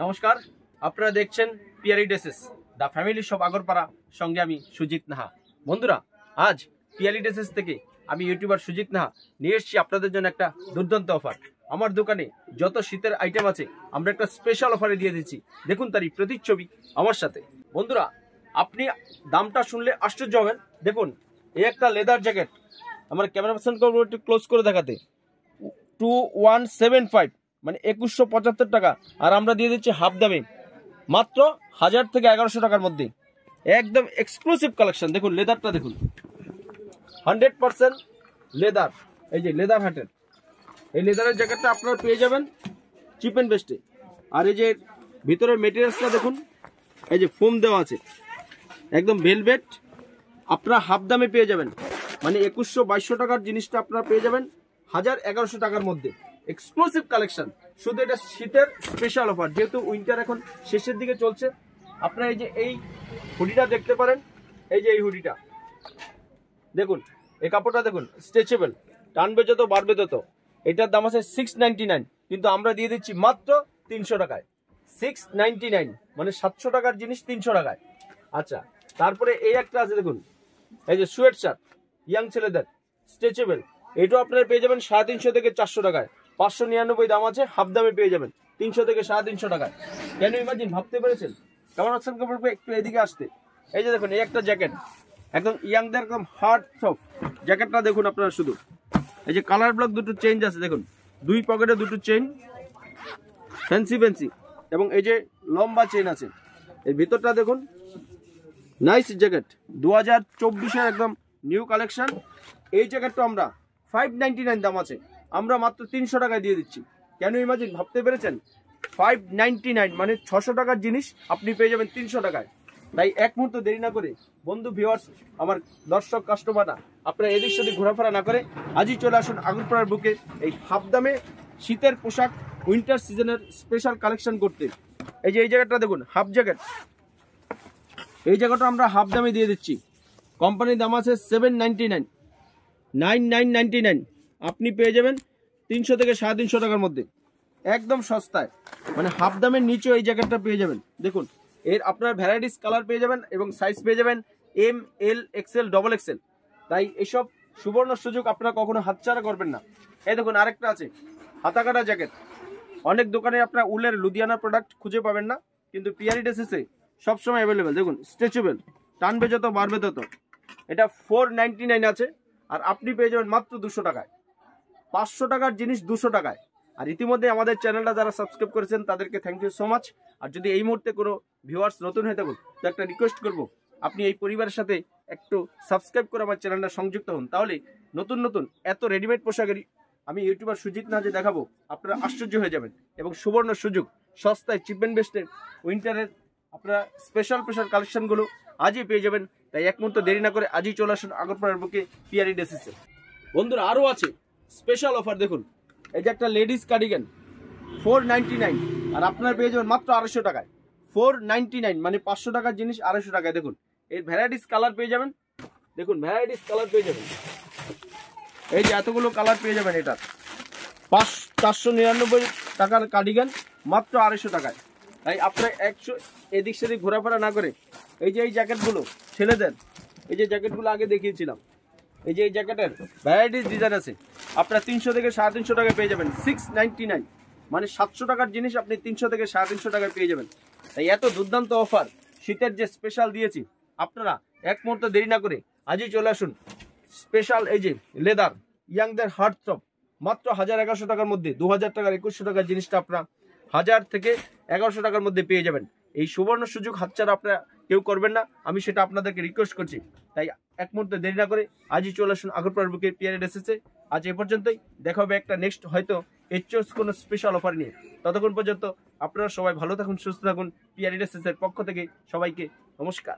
নমস্কার, আপনারা দেখছেন Piyari dresses the family shop Agarpara, সঙ্গে আমি সুজিত নাহা। বন্ধুরা, আজ পিয়ারি ড্রেসেস থেকে আমি ইউটিউবার সুজিত নাহা নিয়ে এসেছি আপনাদের জন্য একটা দুর্দান্ত অফার। আমার দোকানে যত শীতের আইটেম আছে আমরা একটা স্পেশাল অফারে দিয়ে দিচ্ছি। দেখুন তারই প্রতিচ্ছবি আমার সাথে। বন্ধুরা, আপনি দামটা শুনলে আশ্চর্য হবেন। দেখুন, এই একটা লেদার জ্যাকেট, আমার ক্যামেরা পার্সন করবো একটু ক্লোজ করে দেখাতে, 2175 মানে 2175 টাকা, আর আমরা দিয়ে দিচ্ছি হাফ দামে মাত্র 1000 থেকে 1100 টাকার মধ্যে। একদম এক্সক্লুসিভ কালেকশন। দেখুন লেদারটা দেখুন, 100% লেদার। এই যে লেদার হাটের এই লেদারের জ্যাকেটটা আপনারা পেয়ে যাবেন চিপ অ্যান্ড বেস্টে। আর এই যে ভিতরের মেটেরিয়ালসটা দেখুন, এই যে ফোম দেওয়া আছে, একদম ভেলভেট। আপনারা হাফ দামে পেয়ে যাবেন, মানে 2100-2200 টাকার জিনিসটা আপনারা পেয়ে যাবেন 1000-1100 টাকার মধ্যে। এক্সক্লুসিভ কালেকশন, শুধু এটা শীতের স্পেশাল অফার, যেহেতু উইন্টার এখন শেষের দিকে চলছে। আপনারা এই যে এই হুডিটা দেখতে পারেন, এই যে এই হুডিটা দেখুন, এই কাপড়টা দেখুন, স্ট্রেচেবল, টানবে যত বাড়বে তত। এটার দাম আছে 699, কিন্তু আমরা দিয়ে দিচ্ছি মাত্র 300 টাকায়। 699 মানে 700 টাকার জিনিস 300 টাকায়। আচ্ছা, তারপরে এই একটা আছে দেখুন, এই যে সোয়েট শার্ট, ইয়াং ছেলেদের, স্ট্রেচেবল। এটাও আপনারা পেয়ে যাবেন 350 থেকে 400 টাকায়। 599 দাম আছে, হাফ দামে পেয়ে যাবেন 300 থেকে 350 টাকায়। কেন ইমাজিন, ভাবতে পেরেছেন? কেমন আছেন কাপড়? একটু এদিকে আসতে। এই যে দেখুন, এই একটা জ্যাকেট, একদম ইয়াংদের একদম হার্ড সফট জ্যাকেটটা দেখুন আপনারা। শুধু এই যে কালার ব্লক দুটো চেঞ্জ আছে, দেখুন দুই পকেটে দুটো চেইন, ফ্যান্সি ফ্যান্সি, এবং এই যে লম্বা চেইন আছে। এর ভিতরটা দেখুন, নাইস জ্যাকেট, 2024-এর একদম নিউ কালেকশন। এই জ্যাকেটটা আমরা 599 দাম আছে, আমরা মাত্র 300 টাকায় দিয়ে দিচ্ছি। কেন ইমাজিন, ভাবতে পেরেছেন? 599 মানে 600 টাকার জিনিস আপনি পেয়ে যাবেন 300 টাকায়। তাই এক মুহূর্ত দেরি না করে বন্ধু, ভিউয়ার্স, আমার দর্শক কাস্টমাররা, আপনারা এদিক সেদিক ঘোরাফেরা না করে আজই চলে আসুন আগরপাড়ার বুকে এই হাফ দামে শীতের পোশাক, উইন্টার সিজনের স্পেশাল কালেকশন করতে। এই যে এই জ্যাকেটটা দেখুন, হাফ জ্যাকেট। এই জ্যাকেটটা আমরা হাফ দামে দিয়ে দিচ্ছি। কোম্পানির দাম আছে 799, 9999, আপনি পেয়ে যাবেন 300 থেকে 350 টাকার মধ্যে, একদম সস্তায়। মানে হাফ দামের নিচে এই জ্যাকেটটা পেয়ে যাবেন। দেখুন, এর আপনার ভ্যারাইটিস কালার পেয়ে যাবেন এবং সাইজ পেয়ে যাবেন এম, এল, এক্সেল, ডবল এক্সেল। তাই এসব সুবর্ণ সুযোগ আপনারা কখনো হাতছাড়া করবেন না। এই দেখুন, আরেকটা আছে হাতা কাটা জ্যাকেট। অনেক দোকানে আপনার উলের লুধিয়ানা প্রোডাক্ট খুঁজে পাবেন না, কিন্তু পিয়ারি ড্রেসেসে সবসময় অ্যাভেলেবেল। দেখুন, স্ট্রেচেবল, টানবে যত বাড়বে তত। এটা 499 আছে, আর আপনি পেয়ে যাবেন মাত্র 200 টাকায়। 500 টাকার জিনিস 200 টাকায়। আর ইতিমধ্যে আমাদের চ্যানেলটা যারা সাবস্ক্রাইব করেছেন তাদেরকে থ্যাংক ইউ সো মাচ। আর যদি এই মুহূর্তে কোনো ভিউয়ার্স নতুন হয়ে থাকুন, তো একটা রিকোয়েস্ট করব, আপনি এই পরিবারের সাথে একটু সাবস্ক্রাইব করে আমার চ্যানেলটা সংযুক্ত হন। তাহলে নতুন নতুন এত রেডিমেড পোশাকের আমি ইউটিউবার সুজিত নাহা যে দেখাবো, আপনারা আশ্চর্য হয়ে যাবেন। এবং সুবর্ণ সুযোগ, সস্তায় চিপ অ্যান্ড বেস্টের উইন্টারের আপনারা স্পেশাল কালেকশনগুলো আজই পেয়ে যাবেন। তাই এক মুহূর্ত দেরি না করে আজই চলে আসুন আগরপাড়ার বুকে পিয়ারি ড্রেসেসে। বন্ধুরা, আরও আছে স্পেশাল অফার। দেখুন, এই যে একটা লেডিস কার্ডিগান, 499, আর আপনারা পেয়ে যাবেন মাত্র 250 টাকায়। 499 মানে 500 টাকার জিনিস 250 টাকায়। দেখুন, এর ভ্যারাইটিস কালার পেয়ে যাবেন। দেখুন, ভ্যারাইটিস কালার পেয়ে যাবেন, এই যে এতগুলো কালার পেয়ে যাবেন। এটা 499 টাকার কার্ডিগান মাত্র 250 টাকায়। তাই আপনারা এদিক সেদিক ঘোরাফেরা না করে, এই যে এই জ্যাকেটগুলো ছেলেদের, এই যে জ্যাকেটগুলো আগে দেখিয়েছিলাম, এই যে এই জ্যাকেটের ভ্যারাইটিস ডিজাইন আছে, আপনারা 300 থেকে 350 টাকায় পেয়ে যাবেন। 699 মানে 700 টাকার জিনিস আপনি 300 থেকে 350 টাকায় পেয়ে যাবেন। তাই এত দুর্দান্ত অফার শীতের যে স্পেশাল দিয়েছি, আপনারা এক মুহূর্ত দেরি না করে আজই চলে আসুন। স্পেশাল এই যে লেদার ইয়াংদের হার্ড টপ, মাত্র 1000-1100 টাকার মধ্যে। 2000 টাকার 2100 টাকার জিনিসটা আপনারা 1000 থেকে 1100 টাকার মধ্যে পেয়ে যাবেন। এই সুবর্ণ সুযোগ হাতছাড়া আপনারা কেউ করবেন না, আমি সেটা আপনাদেরকে রিকোয়েস্ট করছি। তাই এক মুহূর্তে দেরি না করে আজই চলে আসুন আগরপাড়ার বুকে পিয়ারি ড্রেসেসে। আজ এ পর্যন্তই, দেখা হবে একটা নেক্সট হয়তো এইচএস কোনো স্পেশাল অফার নিয়ে। ততক্ষণ পর্যন্ত আপনারা সবাই ভালো থাকুন, সুস্থ থাকুন। পিয়ারি ড্রেসেসের পক্ষ থেকে সবাইকে নমস্কার।